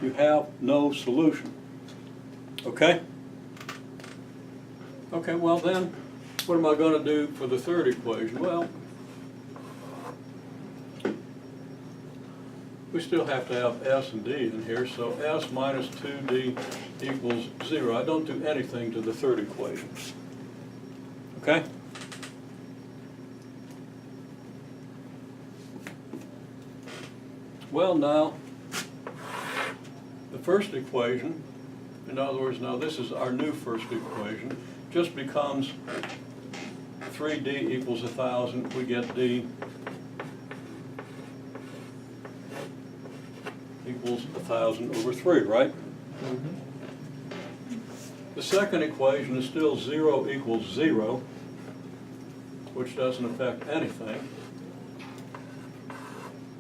you have no solution. Okay? Okay, well then, what am I going to do for the third equation? Well, we still have to have S and D in here, so S minus 2D equals 0. I don't do anything to the third equation. Okay? Well, now, the first equation, in other words, now this is our new first equation, just becomes 3D equals 1,000. We get D equals 1,000 over 3, right? The second equation is still 0 equals 0, which doesn't affect anything.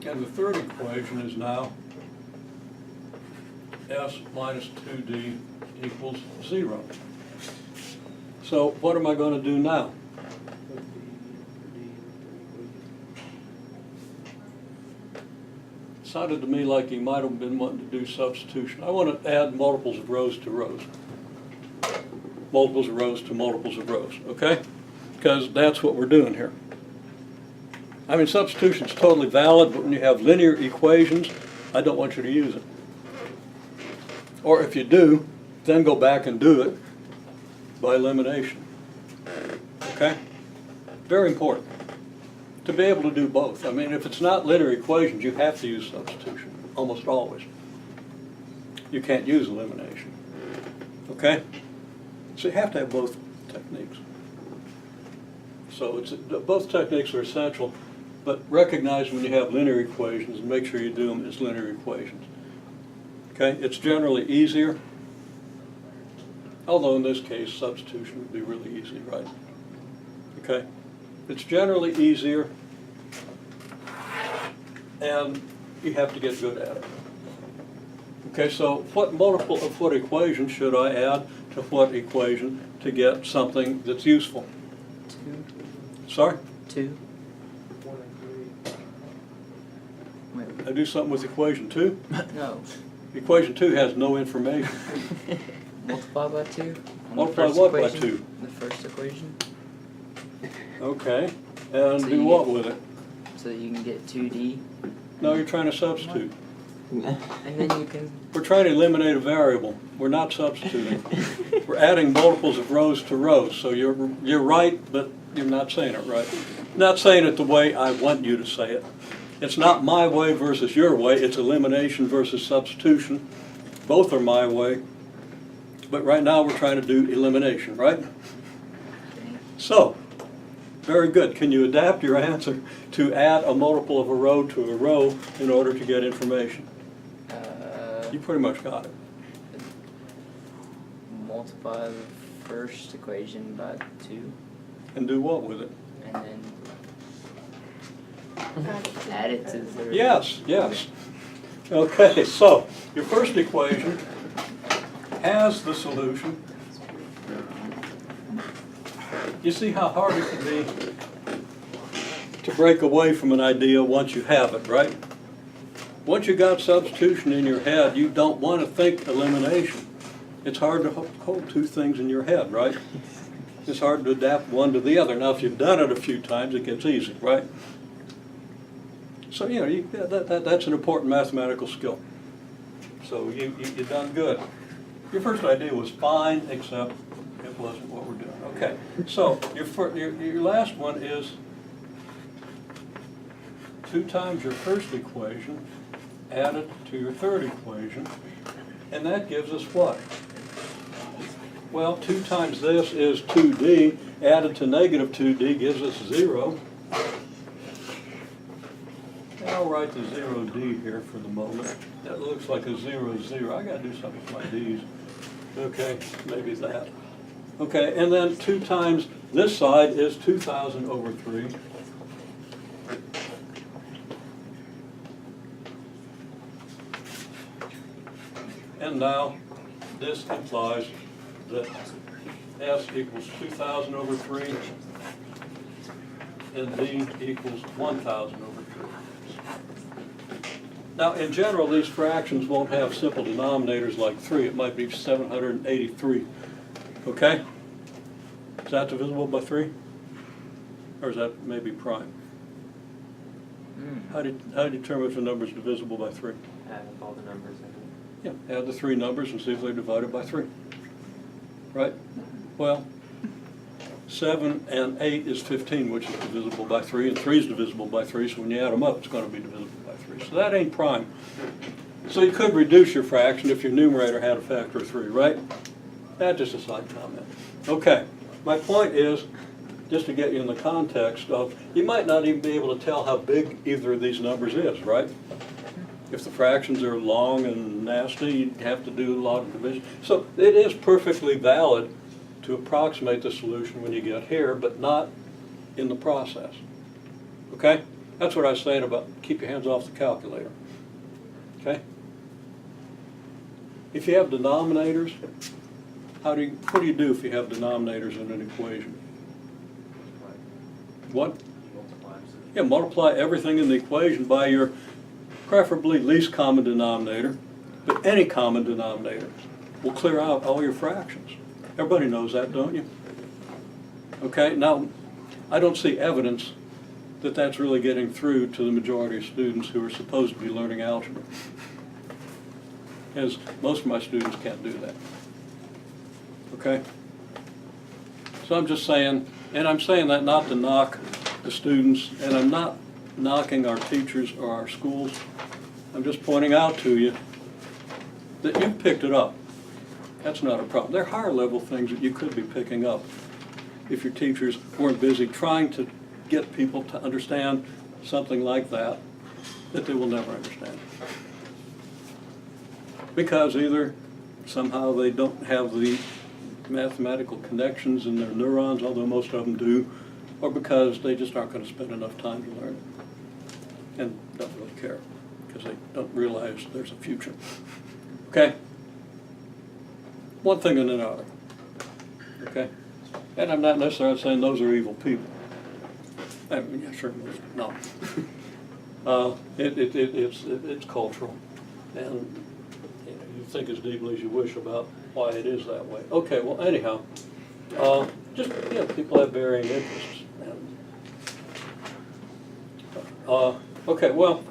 And the third equation is now S minus 2D equals 0. So what am I going to do now? Sounded to me like he might have been wanting to do substitution. I want to add multiples of rows to rows. Multiples of rows to multiples of rows, okay? Because that's what we're doing here. I mean, substitution is totally valid, but when you have linear equations, I don't want you to use it. Or if you do, then go back and do it by elimination. Okay? Very important to be able to do both. I mean, if it's not linear equations, you have to use substitution, almost always. You can't use elimination. Okay? So you have to have both techniques. So both techniques are essential, but recognize when you have linear equations and make sure you do them as linear equations. Okay? It's generally easier, although in this case substitution would be really easy, right? Okay? It's generally easier, and you have to get good at it. Okay, so what multiple of what equation should I add to what equation to get something that's useful? 2. Sorry? 2. I do something with equation 2? No. Equation 2 has no information. Multiply by 2. Multiply what by 2? The first equation. Okay, and So do you what get- with it? So you can get 2D. No, you're trying to substitute. And then you can... We're trying to eliminate a variable. We're not substituting. We're adding multiples of rows to rows. So you're right, but you're not saying it right. Not saying it the way I want you to say it. It's not my way versus your way. It's elimination versus substitution. Both are my way. But right now we're trying to do elimination, right? Okay. So, very good. Can you adapt your answer to add a multiple of a row to a row in order to get information? You pretty much got it. Multiply the first equation by 2. And do what with it? And then add it to the third. Yes, yes. Okay, so your first equation has the solution. You see how hard it can be to break away from an idea once you have it, right? Once you got substitution in your head, you don't want to think elimination. It's hard to hold two things in your head, right? It's hard to adapt one to the other. Now, if you've done it a few times, it gets easy, right? So, you know, that's an important mathematical skill. So you've done good. Your first idea was fine, except it wasn't what we're doing. Okay, so your last one is 2 times your first equation added to your third equation, and that gives us what? Well, 2 times this is 2D, added to negative 2D gives us 0. And I'll write the 0D here for the moment. That looks like a 0, 0. I gotta do something with my D's. Okay, maybe that. Okay, and then 2 times this side is 2,000 over 3. And now this implies that S equals 2,000 over 3 and D equals 1,000 over 3. Now, in general, these fractions won't have simple denominators like 3. It might be 783. Okay? Is that divisible by 3? Or is that maybe prime? How do you determine if a number is divisible by 3? Add up all the numbers in it. Yeah, add the 3 numbers and see if they're divided by 3. Right? Well, 7 and 8 is 15, which is divisible by 3, and 3 is divisible by 3, so when you add them up, it's going to be divisible by 3. So that ain't prime. So you could reduce your fraction if your numerator had a factor of 3, right? That's just a side comment. Okay, my point is, just to get you in the context of, you might not even be able to tell how big either of these numbers is, right? If the fractions are long and nasty, you'd have to do a lot of division. So it is perfectly valid to approximate the solution when you get here, but not in the process. Okay? That's what I was saying about keep your hands off the calculator. Okay? If you have denominators, what do you do if you have denominators in an equation? What? Yeah, multiply everything in the equation by your preferably least common denominator, but any common denominator will clear out all your fractions. Everybody knows that, don't you? Okay, now, I don't see evidence that that's really getting through to the majority of students who are supposed to be learning algebra. As most of my students can't do that. Okay? So I'm just saying, and I'm saying that not to knock the students, and I'm not knocking our teachers or our schools. I'm just pointing out to you that you picked it up. That's not a problem. There are higher level things that you could be picking up if your teachers weren't busy trying to get people to understand something like that they will never understand. Because either somehow they don't have the mathematical connections in their neurons, although most of them do, or because they just aren't going to spend enough time to learn it and don't really care because they don't realize there's a future. Okay? One thing and another. Okay? And I'm not necessarily saying those are evil people. I mean, yeah, sure, no. It's cultural, and you think as deeply as you wish about why it is that way. Okay, well, anyhow, just, people have varying interests. Okay, well,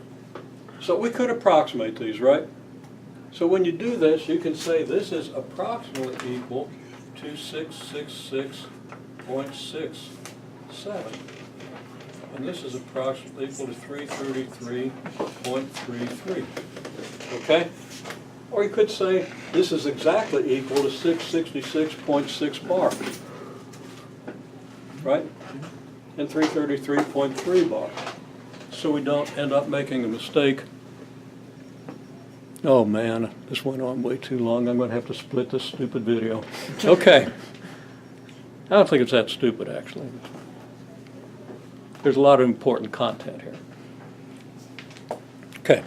so we could approximate these, right? So when you do this, you can say this is approximately equal to 666.67. And this is approximately equal to 333.33. Okay? Or you could say this is exactly equal to 666.6 bar. Right? And 333.3 bar. So we don't end up making a mistake. Oh man, this went on way too long. I'm going to have to split this stupid video. Okay. I don't think it's that stupid, actually. There's a lot of important content here. Okay.